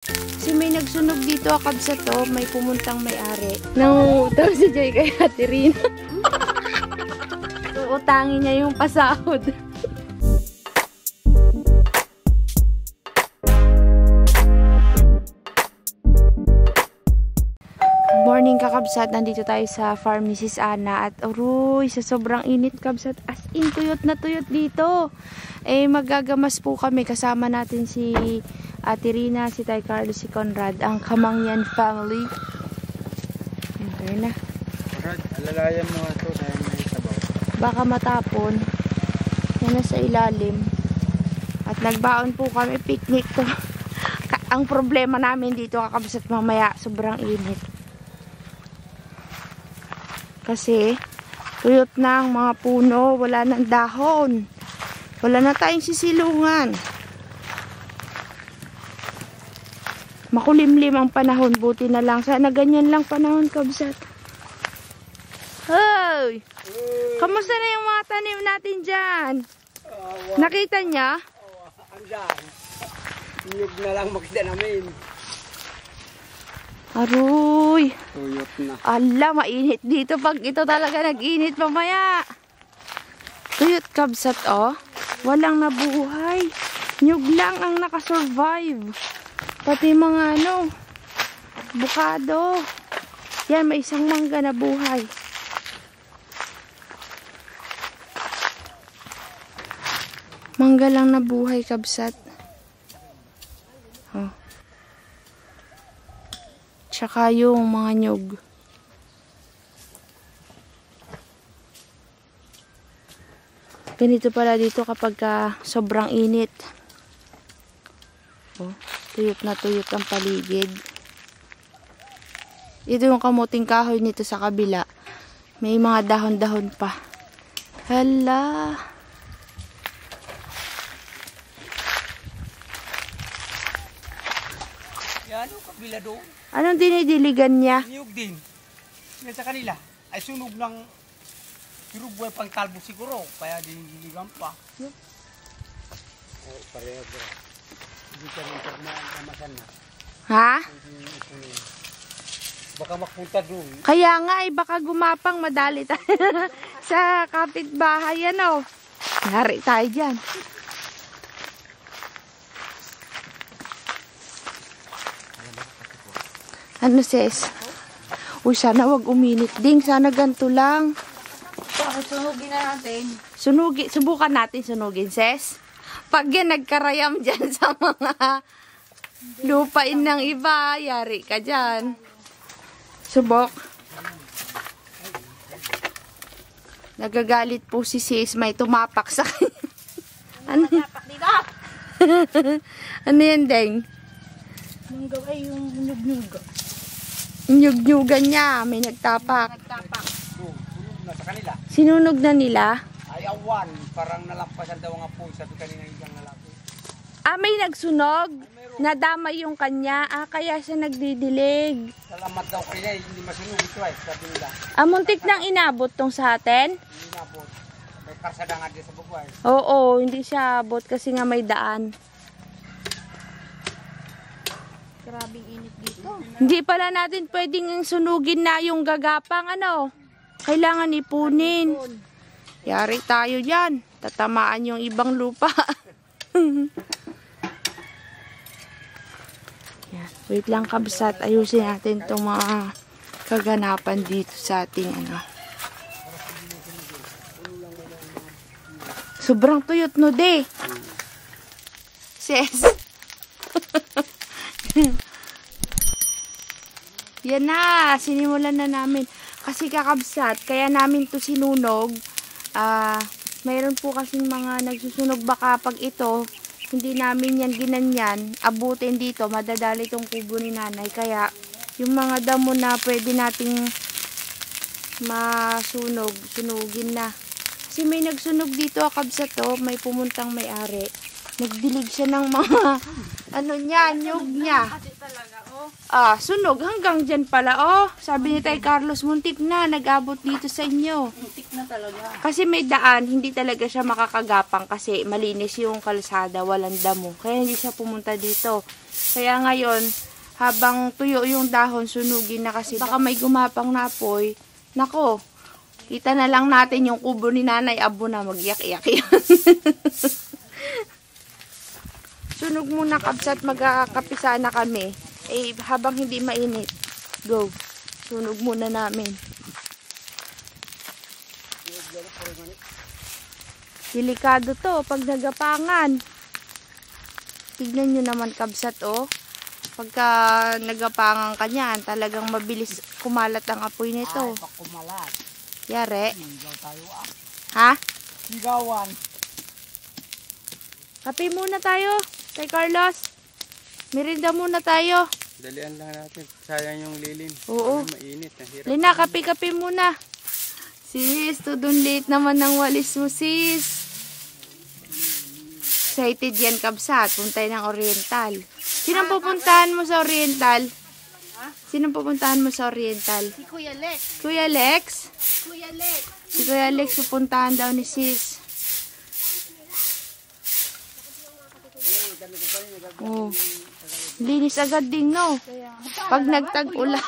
Kasi may nagsunog dito akab sa to, may pumuntang may-ari. Nangungutaw si Joy kay Ate Rina. Utangin niya yung pasahod. Morning kakabsat, nandito tayo sa farm ni Sis Ana at uruy, sa sobrang init kabsat, as in tuyot na tuyot dito. Eh magagamas po kami, kasama natin si Ate Rina, si Tay Carlos, si Conrad, ang Kamangyan family. Okay na. Conrad, alalayan mo ito dahil may sabaw. Baka matapon. Yan na sa ilalim. At nagbaon po kami picnic to. Ang problema namin dito kakabsat, mamaya sobrang init. Kasi tuyot na ang mga puno, wala nang dahon. Wala na tayong sisilungan. Makulimlim ang panahon, buti na lang. Sana ganyan lang panahon, kabsat. Hoy! Kamusta na yung mga tanim natin dyan? Nakita niya? Andyan. Niyog na lang makita namin. Aroy! Tuyot na. Ala, mainit dito pag ito talaga nag-init mamaya. Tuyot kabsat, oh. Walang nabuhay. Nyug lang ang nakasurvive. Pati mga bukado. Yan, may isang mangga na buhay. Mangga lang na buhay kabsat. Oh. Tsaka yung mga nyug. Ganito pala dito kapag sobrang init. Oh, tuyot na tuyot ang paligid. Ito yung kamuting kahoy nito sa kabila. May mga dahon-dahon pa. Hala. Yan, kabila doon. Anong dinidiligan niya? Niyog din. Yan sa kanila. Ay sunog ng Uruguay pang kalbo siguro. Kaya diniligan pa. Oh, pareho bro. Hindi ka rin pagmamasan na. Ha? Baka mapunta doon. Kaya nga ay baka gumapang madali tayo sa kapitbahay ano. Yari tayo dyan. Ano sis? Uy, sana wag uminit ding. Sana ganito lang. Sunugin na natin. Subukan natin sunugin sis. Pag yan nagkarayam dyan sa mga lupain ng iba, yari ka dyan. Subok. Nagagalit po si sis. May tumapak sa kanya. Ano? Tapak dito! Ano yan, Deng? Manggaw ay yung nyug-nyug. Nyug-nyugan niya. May nagtapak. Nagtapak. Sunog na sa kanila. Sinunog na nila? Ay awan. Parang nalampasan daw ang apoy. Sabi kanina isang lalaki. Ah, may nagsunog. Nadamay yung kanya. Ah, kaya siya nagdidilig. Salamat daw kanina. Hindi masunog ito eh. Sabi nila. Ah, muntik nang inabot tong sa atin? Hindi nabot. May karsada nga din sa bukway. Oo, hindi siya abot kasi nga may daan. Grabing init dito. Hindi pala natin pwedeng sunugin na yung gagapang ano. Kailangan ipunin. Yari tayo dyan. Tatamaan yung ibang lupa. Yan. Wait lang kabsat. Ayusin natin itong mga kaganapan dito sa ating Sobrang tuyot no de. Ses. Yan na, sinimulan na namin. Kasi kakabsat, kaya namin to sinunog. Mayroon po kasing mga nagsusunog baka pag ito, hindi namin yan ginanyan, abutin dito, madadali tong kubo ni nanay. Kaya, yung mga damo na pwede nating masunog, sunugin na. Kasi may nagsunog dito kakabsat to, may pumuntang may-ari. Nagdilig siya ng mga nyug niya. Kasi talaga, oh. Ah, sunog hanggang dyan pala. Oh, sabi ni Tay Carlos, muntik na, nag-abot dito sa inyo. Muntik na talaga. Kasi may daan, hindi talaga siya makakagapang kasi malinis yung kalsada, walang damo. Kaya hindi siya pumunta dito. Kaya ngayon, habang tuyo yung dahon, sunugin na kasi baka may gumapang na apoy. Nako, kita na lang natin yung kubo ni Nanay Abo na mag-iyak-iyak yun. Sunog muna kabsat, magkakapisa na kami. Eh, habang hindi mainit. Go. Sunog muna namin. Delikado to pag nagapangan. Tignan nyo naman kabsat oh. Pagka nagapangan ka niyan, talagang mabilis kumalat ang apoy nito. Pag kumalat. Yare. Sigaw tayo Ha? Sigawan. Kape muna tayo. Kay Carlos. Merinda muna tayo. Dalian lang natin. Sayang yung lilim. Oo. Mainit. Hirap. Lina, kape-kape muna. Sis, tudun late naman ng walis mo, sis. Excited yan, kabsat. Puntay ng Oriental. Sinong pupuntahan mo sa Oriental? Sinong pupuntahan mo sa Oriental? Si Kuya Lex. Kuya Lex? Kuya Lex. Si Kuya Lex pupuntahan daw ni sis. Oh. Linis agad din, no? Pag nagtag-ulan.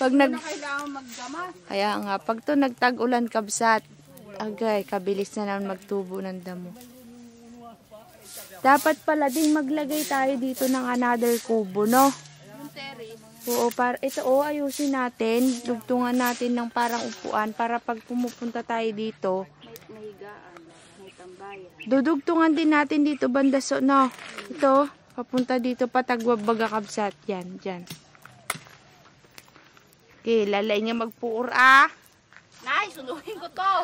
Kailangan magdamas. Kaya nga, pag to nagtag-ulan kabsat, agay, kabilis na naman magtubo ng damo. Dapat pala din maglagay tayo dito ng another kubo, no? Oo, ito ayusin natin. Dugtungan natin ng parang upuan para pag pumupunta tayo dito. May higaan. May tambayan. Dudugtungan din natin dito banda no? Ito, papunta dito patagwabaga kabsat. Yan, dyan. Okay, lalay niya magpuur Nay, sunugin ko to.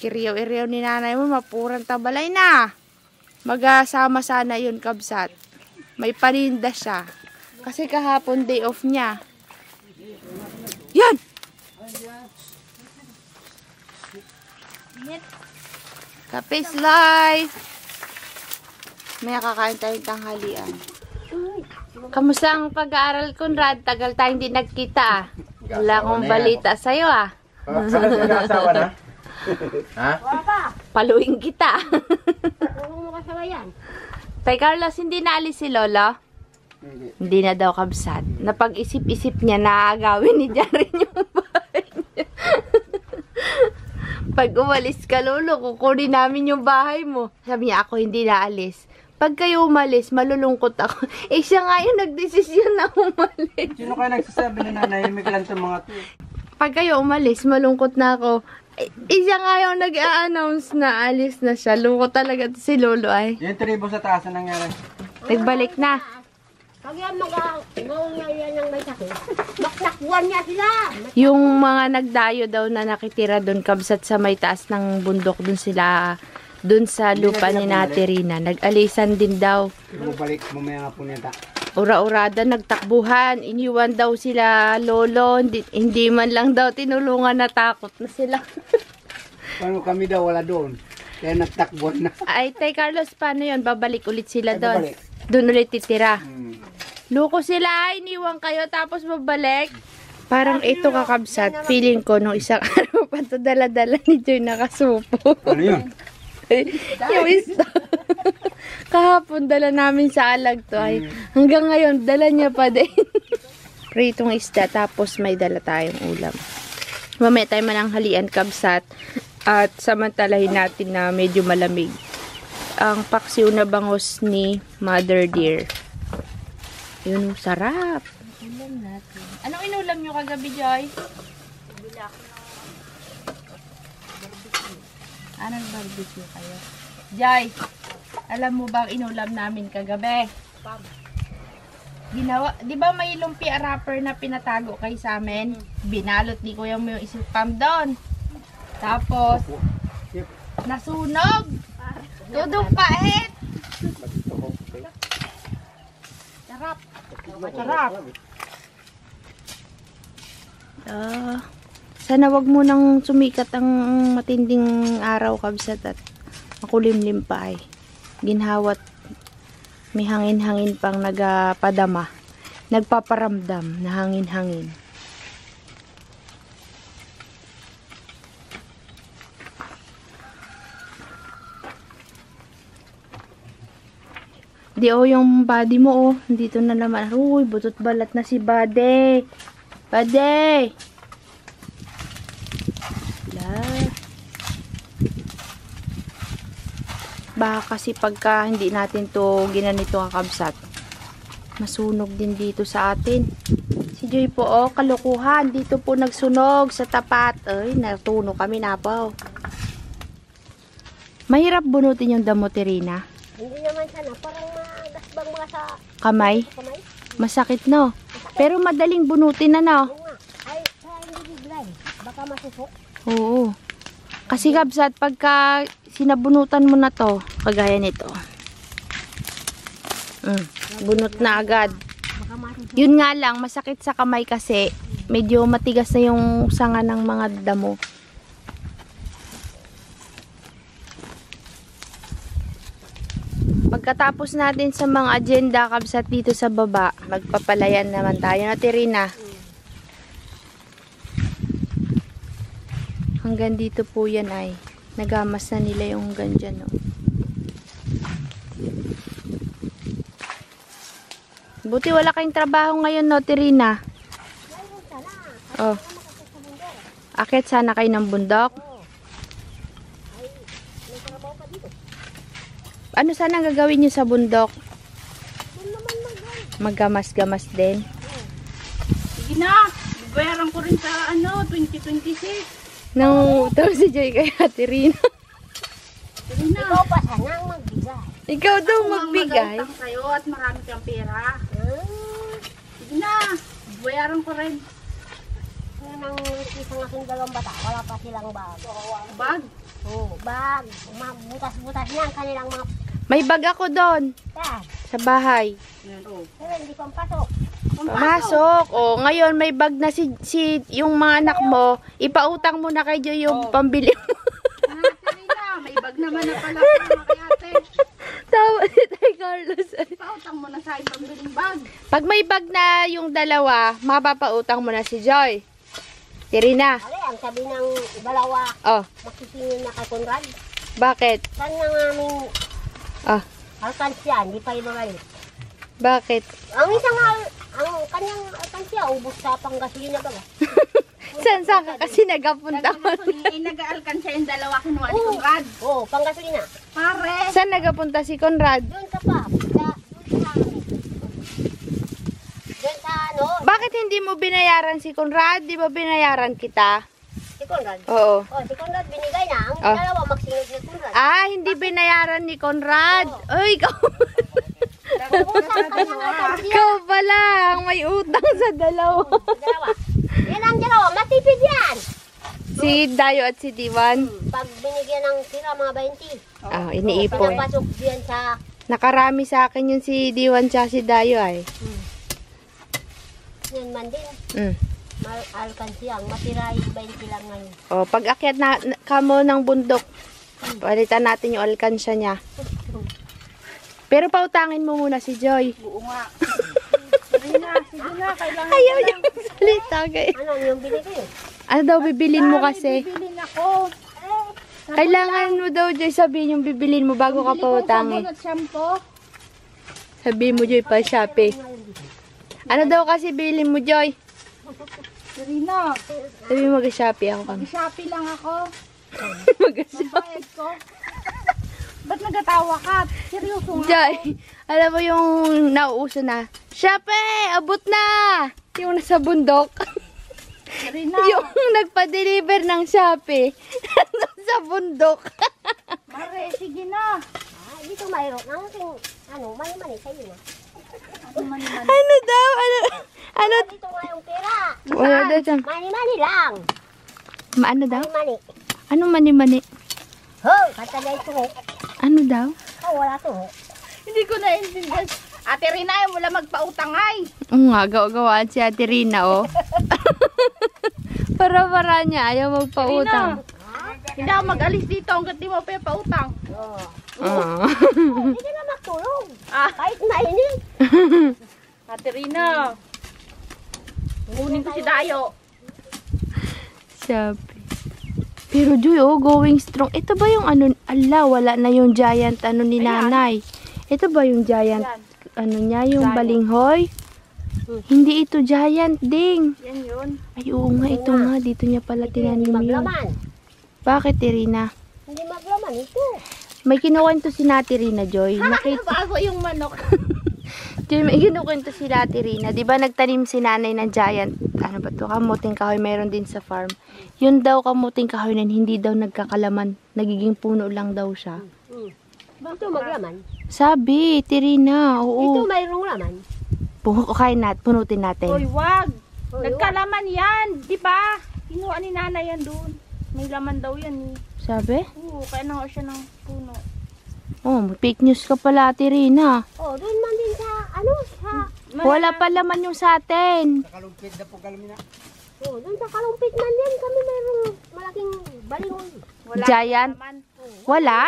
Kiriyaw-iriyaw ni nanay mo, mapurang tabalay na. Magasama sana yun, kabsat. May paninda siya. Kasi kahapon day off niya. Yan! Kapis live! May kakain tayong tanghalian. Kamusta ang pag-aaral, Conrad? Tagal tayong hindi nagkita. Wala akong balita sa'yo Nag-asawa na? Ha? Paluin kita. Huwag mo kasama yan. Tay Carlos, hindi na alis si Lolo? Hindi na daw kabsat. Napag-isip-isip niya na agawin ni Jaren yung bahay niya. Pag umalis ka, Lolo, kukunin namin yung bahay mo. Sabi niya, ako hindi na alis. Pag kayo umalis, malulungkot ako. Eh, siya nga yung nagdesisyon na umalis. Sino kaya nagsasabi na nanahimik lang itong mga to? Pag kayo umalis, malungkot na ako. Eh, siya nga yung nag-a-announce na alis na siya. Lungkot talaga si Lolo ay. Yung tribo sa taas na nangyari. Nagbalik na. Pag yan mag-aawang yan yung may sakit. Naktakbuhan niya sila. Yung mga nagdayo daw na nakitira doon kabsat sa may taas ng bundok doon sila, doon sa lupa ni Nati Rina. Nag-alisan din daw. Bumalik, mamaya nga po nita. Ura-urada, nagtakbuhan. Iniwan daw sila Lolo. Hindi man lang daw tinulungan, natakot na sila. Paano kami daw wala doon? Kaya nagtakbuhan na. Ay, Tay Carlos, paano yun? Babalik ulit sila Ay, doon. babalik. Doon ulit titira. Loko sila, iniwan kayo tapos babalik. Parang ito kakabsat. Feeling ko nung isang araw pa ito dala-dala ni Joy nakasupo. Ano yun? Yung isa. Kahapon dala namin sa alag to ay hanggang ngayon dala niya pa din. Pritong isda tapos may dala tayong ulam. Mamaya tayo mananghalian kabsat at samantalahin natin na medyo malamig ang paksiw na bangos ni Mother Dear. Yun, sarap. Ulam natin. Anong inulam nyo kagabi, Joy? Bila ako ng barbecue. Nag-barbecue kayo. Joy, alam mo ba ang inulam namin kagabi? Ginawa, di ba may lumpia wrapper na pinatago kay sa amin? Binalot ni Kuya mo yung isipam doon. Tapos, nasunog. Tudong pahit. Sarap. Sarap. Sana wag mo nang sumikat ang matinding araw kabsat at makulimlim pa ay. Ginhawat may hangin-hangin pang nagapadama. Nagpaparamdam na hangin-hangin. Di yung body mo dito na naman. Uy, butot balat na si Bade. Bade! Baka kasi pagka hindi natin to ginanito kakabsat, masunog din dito sa atin. Si Joy po, kalukuhan. Dito po nagsunog sa tapat. Ay, natuno kami na po. Mahirap bunutin yung damo, Terina. Hindi naman sana. Parang magasbang mga sa Kamay. kamay. Masakit, no? Pero madaling bunutin na, no? Oo nga. Ay, hindi bigla eh. Baka masusok. Oo. Kasi kabsat, pagka sinabunutan mo na to, kagaya nito. Bunot na agad. Baka masusok. Yun nga lang, masakit sa kamay kasi medyo matigas na yung sanga ng mga damo. Pagkatapos natin sa mga agenda kabsat dito sa baba, magpapalayan naman tayo na Terina. Hanggang dito po yan ay nagamas na nila yung hanggang dyan, no? Buti wala kayong trabaho ngayon, no, Terina? Mayroon sana. Oh. Akit sana kayo ng bundok. Ay, may trabaho pa dito. Ano sana gagawin nyo sa bundok? Doon naman mag-ay. Maggamas-gamas din. Sige na, bayaran ko rin sa 2026. Nang utaw si Joy kay Ate Rina. Sige na. Ikaw pa sana ang magbigay. Ikaw daw magbigay. Magautang sa'yo at marami kang pera. Ah, Sige na, bayaran ko rin. yun ang isang aking dalawang bata. Wala pa silang bag. Bag. Oo, bag. Butas-butas yan kanilang mga May bag ako doon tas. sa bahay. Yan, oh. Pero hindi pang pasok. Pasok. Oh, ngayon may bag na si yung mga anak mo. Ipautang mo na kay Joy yung pambili mo. Sige na, may bag naman na pala para kay ate. Tawa si Tay Carlos. Pautang mo na sa akin pambiling bag. Pag may bag na yung dalawa, mapapautang mo na si Joy. Terina. Ali, ang sabi ng dalawa, Oh, makisingin na kay Conrad. bakit? Saan ng aming Ah, alkansya, hindi pa ibabalik. bakit? Ang isang ang kanyang alkansya, ubos sa panggasolina baga. Saan ka kasi nagapunta mo? Nag-aalkan siya yung dalawa kinuha ni Conrad. Oo, panggasolina. Pare. Saan nagapunta si Conrad? Doon ka pa. Doon sa ano, Bakit hindi mo binayaran si Conrad? Di ba binayaran kita? si Conrad. Oo. Oh, si Conrad binigay na. Ang Oh. dalawa magsingit ni Conrad. Ah, hindi binayaran ni Conrad. Uy, ikaw, Ubos ang kanyang alkansya. ikaw pala ang may utang sa dalawa. Dalawa. Yan ang dalawa, matipid yan. Si Dayo at si Diwan. Pag binigyan ng sila mga 20. Ah, iniipon. Pinapasok diyan sa Nakarami sa akin yung si Diwan tsaka si Dayo ay. yan man din. Mm. Alkansya, ang matira ay 20 lang ngayon. O, pag akyat na kamo ng bundok, palitan natin yung alkansya niya. Pero pautangin mo muna si Joy. Oo nga. Sige na, kailangan Ayaw niya magsalita kayo. Ano yung binigay? Ano daw bibilin mo kasi? bibilin ako. Kailangan mo daw, Joy, sabihin yung bibilin mo bago ka pautangin. Sabon at shampoo. Sabihin mo, Joy, pa Shopee. Ano daw kasi bilin mo, Joy? Serena, Sabihin mo, mag-Shopee ako kami. Shopee lang ako. Mag-Shopee. Bayad ko. Ba't nagatawa ka? Seryoso nga. Joy, alam mo yung nauuso na, Shopee, abot na! Yung nasa bundok. Serena, Yung nagpa-deliver ng Shopee. Sa bundok. Mare, sige na. Ah, dito mayroon. Ano, mani-mani sa'yo na. Ano daw? Ano? Dito nga yung pera. Wala daw dyan. Mani-mani lang. Ano daw? Mani-mani. Ano mani-mani? Ho, katagay ito ho. Ano daw? Oh, wala to ho. Hindi ko naintindihan. Ate Rina, ayaw mo lang magpautang ay. Oo nga, gawa-gawaan si Ate Rina, oh. Para-para niya, ayaw magpautang. Hindi ako mag-alis dito hanggat di mo pa pautang. Oh. Ah. Hindi ka na matulog. Ah, Kahit mainit. Ate Rina. Kunin ko si Dayo. Shopee. Pero Joy, oh, going strong. Ito ba yung ano, ala, wala na yung giant ano ni Ayan. nanay. Ito ba yung giant, Yan. ano niya, yung Giant. balinghoy? Hindi ito giant, ding. Yan yun. Ay, oo nga, ito nga. Dito niya pala Hindi tinanim yun. maglaman. Bakit, Irina? Hindi maglaman ito. May kinukwento si Nati Rina, Joy. Nakita, Bago yung manok. Joy, may kinukwento si Nati Rina. Di ba nagtanim si nanay ng giant, ano ba to, kamuting kahoy, mayroon din sa farm. Yun daw kamuting kahoy na hindi daw nagkakalaman. Nagiging puno lang daw siya. Ito maglaman. Sabi, Tirina, Ito oo. mayroong laman. Punutin natin. Uy, wag. Uy, Nagkalaman yan. Di ba? Kinuha ni nanay yan doon. May laman daw yan eh. Sabi? Oo, kaya nakuha siya ng puno. Oh, may fake news ka pala, Tirina. Oh, doon man din sa, ano, sa, Wala pa laman yung sa atin. Nakalumpit na po kami na. oh, doon sa kalumpit man yan, kami mayroong malaking balingon. Wala Giant? laman. Wala?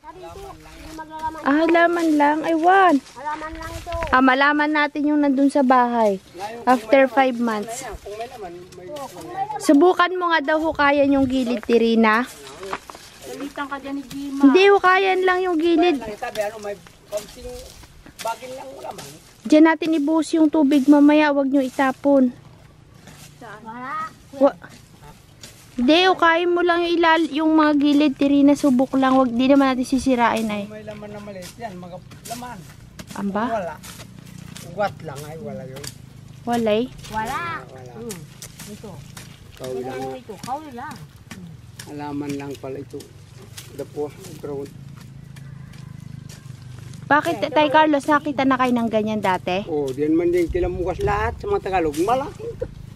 Sabi ito, hindi maglalaman. Ah, laman lang. Aywan. Alaman lang ito. Ah, malaman natin yung nandun sa bahay. After 5 months. Kung may naman, may Subukan mo nga daw hukayan yung gilid, Tirina. Galitan ka dyan ni Gima. Hindi, hukayan lang yung gilid. lang sabi, ano, may kaunting bagin lang wala man. Diyan natin ibuhos yung tubig mamaya. Huwag nyo itapon. Wala. Hindi, hukayin mo lang yung yung mga gilid, Tirina. Subok lang. Huwag, di naman natin sisirain ay. Kung may laman na maliit yan, mga laman. Amba? Wala. Ugat lang ay, wala yun. Walay. Wala. Wala. Ito. Kawi lang. Ano ito? Kawi lang. Alaman lang pala ito. Dapo, ground. Bakit, Tay Carlos, nakita na kayo ng ganyan dati? Oh, diyan man din kilamukas lahat sa mga Tagalog. Malaki.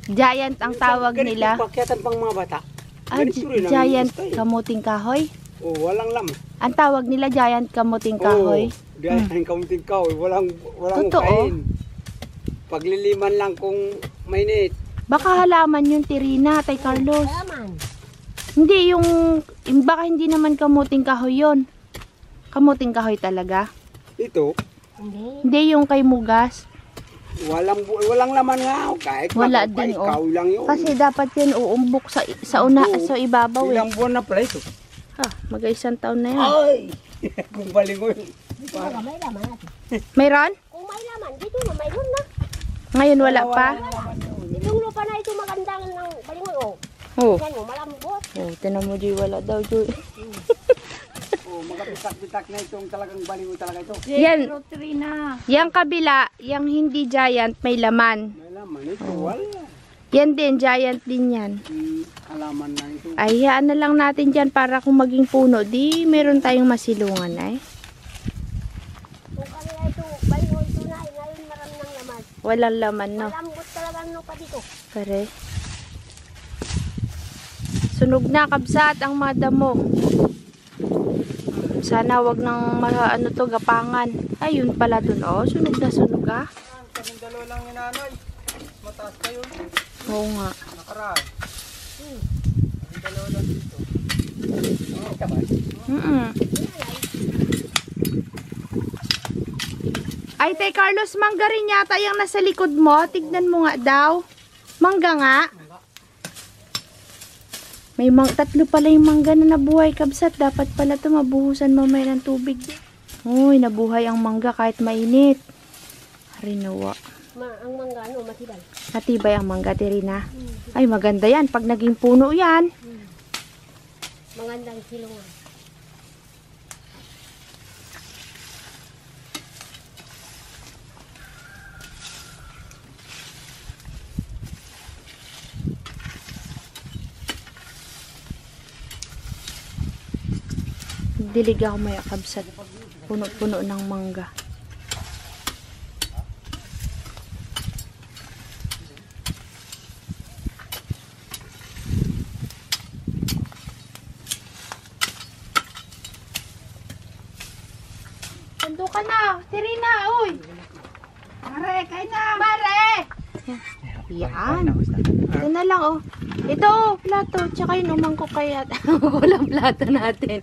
Giant ang tawag Ganito nila. pakyatan pang mga bata. Ah, Ganito rin ang giant style. kamuting kahoy? Oh, walang laman. Ang tawag nila giant kamuting kahoy. Oh, diyan ang kaunting kahoy. Walang Totoo? ukain. Pagliliman lang kung mainit. Baka halaman yung Tirina, Tay Carlos. Alaman. Hindi baka hindi naman kamuting kahoy yon. Kamuting kahoy talaga. Ito, Hindi. Hindi yung kay Mugas. walang laman nga. Kahit Wala makapay, din, oh. kahoy lang yun. Kasi dapat yan uumbok sa Oo. sa ibabaw eh. Ilang buwan na pala ito. Ah, mag-isang taon na yan. Ay! Kung balingoy. Dito na may laman natin. Mayroon? Kung may laman, dito na mayroon na. Ngayon wala pa. Itong lupa na ito magandang ng balingon. Oh, Oh. yan mo, malambot. Oh, tinan mo, Joy, wala daw, Joy. Oh, mga pitak-pitak na itong talagang balingoy talaga ito. Yan. Rotrina. Yang kabila, yang hindi giant, may laman. May laman ito, wala. Yan din, giant din yan. Alaman lang ito. Ay, hayaan na lang natin dyan para kung maging puno, di meron tayong masilungan ay. Kung kanila ito, balingon ito na, ngayon marami ng laman. Walang laman, no? Malambot talaga ano pa dito. Pare. Sunog na, kabsat, ang mga damo. Sana wag nang ano to, gapangan. Ayun pala dun, oh. Sunog na sunog, ah. Kaming dalawa lang ni nanay. Mataas pa yun. Oo nga. Nakaraan. Kaming dalawa lang dito. Oh, kabay. Ay, Tay Carlos, mangga rin yata yung nasa likod mo. Tignan mo nga daw. Mangga nga. May tatlo pala yung mangga na nabuhay, kabsat. Dapat pala ito mabuhusan mamaya ng tubig. Uy, nabuhay ang mangga kahit mainit. Harinawa. Ang mangga, ano, matibay. Matibay ang mangga, Tirina. Ay, maganda yan. Pag naging puno yan. Magandang silungan. Dilig ako may kabsat. Puno-puno ng mangga. Tundo ka na, Tirina, uy! Mare, kain na! Mare! Yan. Ito na lang, oh. Ito, oh, plato. Tsaka yun, umangko kaya. Walang plato natin.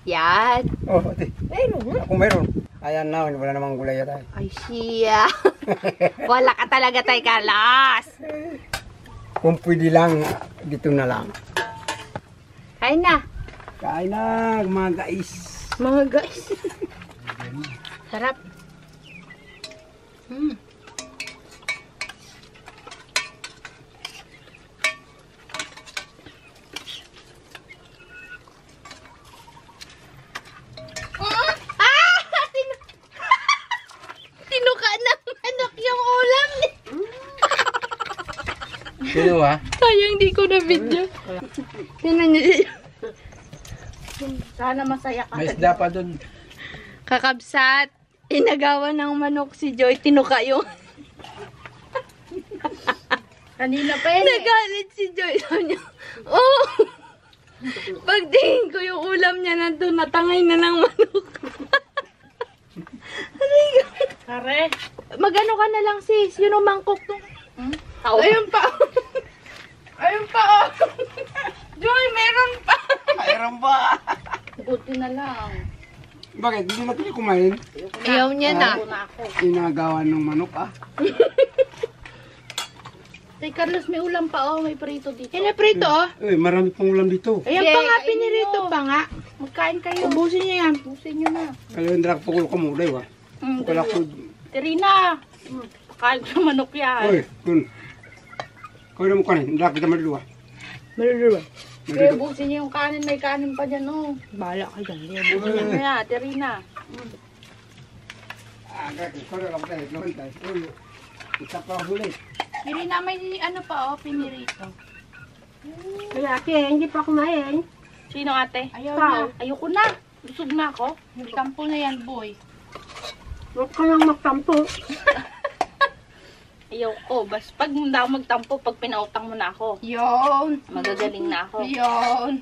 Yan. Oh, ate. Mayroon na. Kung mayroon. Ayan na, wala namang gulay yata. Ay, siya. Wala ka talaga, Tay Carlos. Kung pwede lang, dito na lang. Kain na. Kain na, mga guys. Mga guys. Sarap. Tinuka ng manok yung ulam. Sino ha? Sayang di ko na video. Tingnan niyo. Sana masaya ka. May isda pa dun. Kakabsat. Inagawan ng manok si Joy. Tinuka yung... Kanina pa yun eh. Nagalit si Joy. Sabi niya, oh! Pagtingin ko yung ulam niya nandun, natangay na ng manok. Kare. Magano ka na lang sis, yun ang mangkok to. Tao. Ayun pa. Ayun pa oh. Joy, meron pa. Mayroon ba? Buti na lang. Bakit? Hindi na pili kumain. Ayaw niya na. Ako na ako. Inagawan ng manok ah. Tay Carlos, may ulam pa oh. May prito dito. Pinaprito oh. Eh, marami pang ulam dito. Ayan Yay, pa nga, kainin pinirito nyo. pa nga. Magkain kayo. Ubusin niya yan. Busin nyo na. Kaya yung drag pukul ka mo, dayo ah. Pukul ako. Terina. Pakain ka manok yan. Oy, kun. Kau na mo kanin, drag kita madulu ah. Maluluwa. Kaya busin nyo yung kanin. May kanin pa dyan oh. Bahala ka dyan. Busin nyo na yan, Terina. Ah, kau na lang tayo, naman tayo. Uy, isa pa huli. Hindi na may ano pa oh, pinirito. Kaya ate, hindi pa kumain. Sino ate? Ayaw Ikaw. na. Ayoko na. Busog na ako. Tampo na yan, boy. Huwag ka lang magtampo. Ayoko. Bas pag hindi ako magtampo, pag pinautang mo na ako, Yun. magagaling na ako. Yun.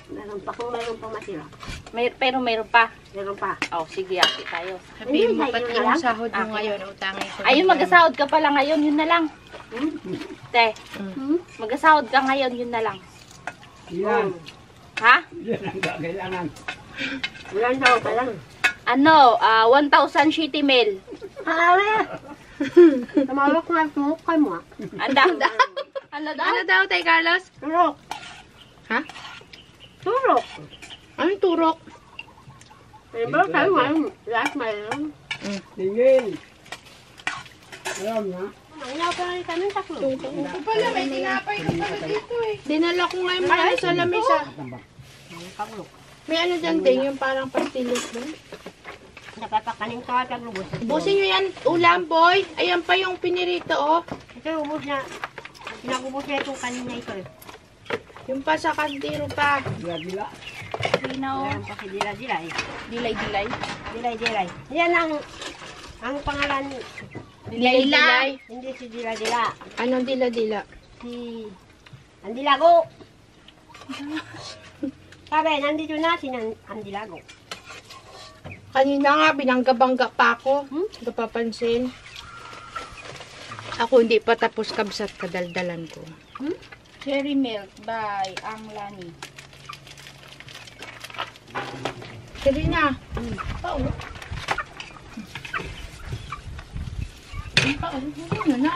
Meron pa kung meron pa matira. Pero mayroon pa. Meron pa. Oh, sige, ate tayo. Sabihin mo Hindi, pati sa'yo na yung lang. sahod mo Ah. ngayon, utangin ko. Ayun, mag-asahod ka pala ngayon, yun na lang. Te, Hmm? mag-asahod ka ngayon, yun na lang. Yan. Ha? Yan ang kailangan. Ilan daw ka lang. Ano, 1,000 shitty mail. Awe! Tumawag nga mo kay mo ah. Anda. Ano daw? Ano daw, Tay Carlos? Turok. Ha? Turok. Anong turok? Eh, ba tayo ngayon? Lahat mayroon. Tingin. Alam na. Ayaw pa rin kami taklo. Ito pala, may tinapay ka pala dito eh. Dinala ko ngayon mga ano sa lamisa. May ano dyan, Ting, yung parang pastillos doon. Napapakanin ko at naglubos. Busin nyo yan, ulam, boy. Ayan pa yung pinirito, oh. Ito ubos na. Pinakubos na itong kanina ito eh. Yung pa sa kandiro pa. Gila-gila. Linaw. Ayan pa si Dilay-Dilay. Dilay-dilay. Dilay-Dilay. Yan ang pangalan. Dilay-dilay. Hindi si Dilay-Dila. Anong dila-dila? Si Andilago. Sabi, nandito na si Andilago. Kanina nga, binangga-bangga pa ako. Napapansin. Ako hindi pa tapos kabsat kadaldalan ko. Cherry milk by Ang Lani. Sige na. Paulo. Ano na?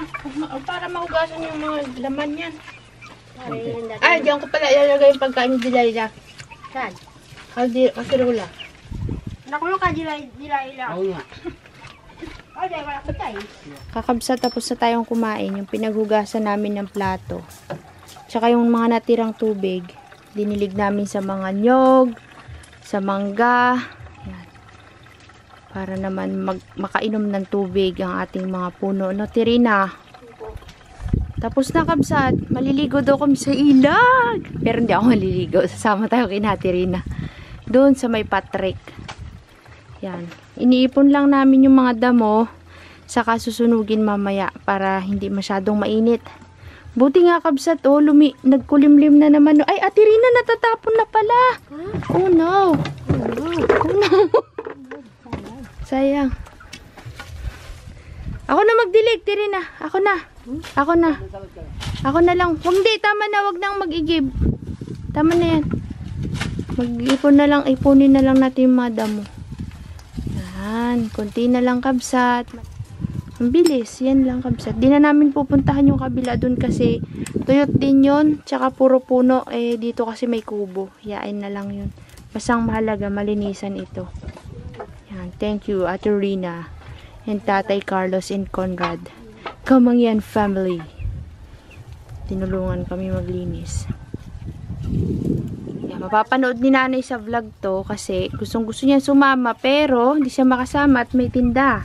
Para mahugasan yung mga laman yan. Ay, diyan ko pala ilalagay yung pagkain ni Dilayla. Saan? Kasirula. Nakulo ka Dilay-Dila. Oo nga. Ay, wala ko tayo. Kakabsat tapos na tayong kumain. Yung pinaghugasan namin ng plato. Tsaka yung mga natirang tubig. Dinilig namin sa mga nyog, sa mangga. Yan. Para naman makainom ng tubig ang ating mga puno. No, Tirina? Tapos na kabsat. Maliligo daw kami sa ilag. Pero hindi ako maliligo. Sasama tayo kay Tirina. Doon sa may Patrick. Yan. Iniipon lang namin yung mga damo. Saka susunugin mamaya para hindi masyadong mainit. Buti nga kabsat, oh, nagkulimlim na naman. Ay, Ate Rina, natatapon na pala. Oh no. Oh no. Sayang. Ako na magdilig, Tirina. Ako na. Ako na lang. Hindi, tama na. Wag nang mag-igib. Tama na yan. Mag-ipon na lang. Ipunin na lang natin yung mga damo. Yan. Kunti na lang kabsat. Ang bilis, yan lang kabsat. Di na namin pupuntahan yung kabila dun kasi tuyot din yun, tsaka puro puno. Eh, dito kasi may kubo. Yain na lang yun. Basang mahalaga, malinisan ito. Yan. Thank you, Ate Rina. And Tatay Carlos and Conrad. Kamangyan family. Tinulungan kami maglinis. Yan, mapapanood ni nanay sa vlog to kasi gustong-gusto niya sumama pero hindi siya makasama at may tinda.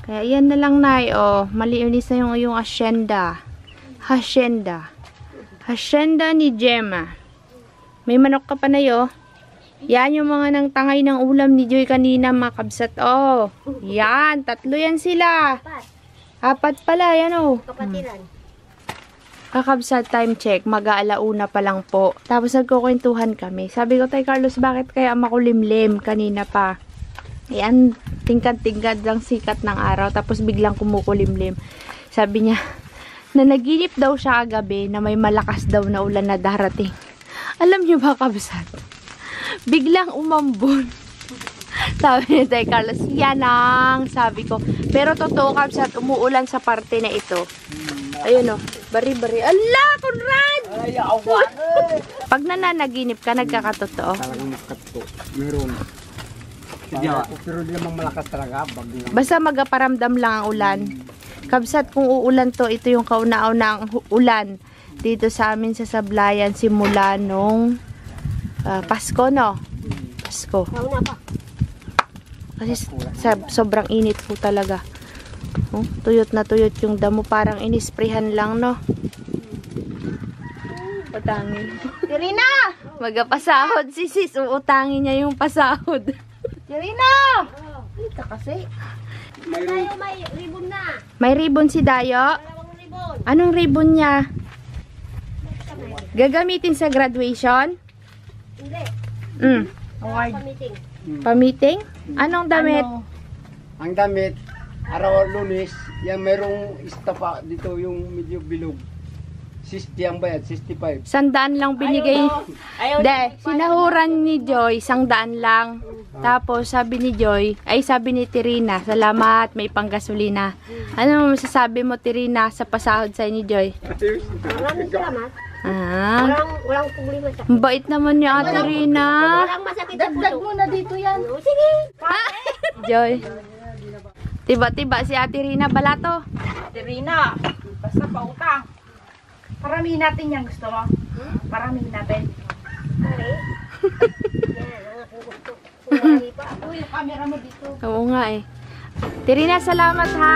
Kaya yan na lang, Nay. Oh, malinis na yung asyenda. Hasyenda. Hasyenda ni Gemma. May manok ka pa na yo. Yan yung mga nang tangay ng ulam ni Joy kanina, mga kabsat. Oh, yan. 3 yan sila. 4 pala, yan oh. Kapatiran. Kakabsat, time check. Mag-aalauna pa lang po. Tapos nagkukwentuhan kami. Sabi ko, Tay Carlos, bakit kaya makulimlim kanina pa? Yan, tingkad-tingkad lang sikat ng araw. Tapos biglang kumukulimlim. Sabi niya, na naginip daw siya kagabi na may malakas daw na ulan na darating. Alam niyo ba, kabsat? Biglang umambon. Sabi ni Tay Carlos, yan ang sabi ko. Pero totoo, kabsat, umuulan sa parte na ito. Ayun o, bari-bari. Ala, Conrad! Ay, awan! Pag nananaginip ka, nagkakatotoo. Talagang makato. Meron. Pero di naman malakas talaga. Basta magaparamdam lang ang ulan. Kabsat, kung uulan to, ito yung kauna-una ang ulan dito sa amin sa Sablayan simula nung Pasko, no? Pasko. Nauna pa. Kasi sobrang init po talaga. Oh, tuyot na tuyot yung damo, parang inisprehan lang, no? Utangin. Tirina! Magapasahod si sis, uutangin niya yung pasahod. Tirina! Halika kasi. Tayo may ribbon na. May ribbon si Dayo. 2 ribbon. Anong ribbon niya? Gagamitin sa graduation? Hindi. Mm. Pamiting. Pamiting? Anong damit? Ang damit, araw Lunes, yan merong istapa dito yung medyo bilog. 60 ang bayad, 65. 100 lang binigay. De, sinahuran ni Joy, 100 lang. Tapos sabi ni Joy, sabi ni Tirina, salamat, may panggasolina. Ano masasabi mo, Tirina, sa pasahod sa ni Joy? Maraming salamat. Ah, Walang problema sa ang bait naman ni Ate Rina. Walang masakit sa Dagdag puso. mo na dito yan. Sige. Joy. Tiba-tiba si Ate Rina balato. Tirina, basta pautang. Paramihin natin yan, gusto mo? Paramihin natin. Pare. Yan, ang aking gusto. Sumali pa. Uy, yung camera mo dito. Oo nga eh. Tirina, salamat ha.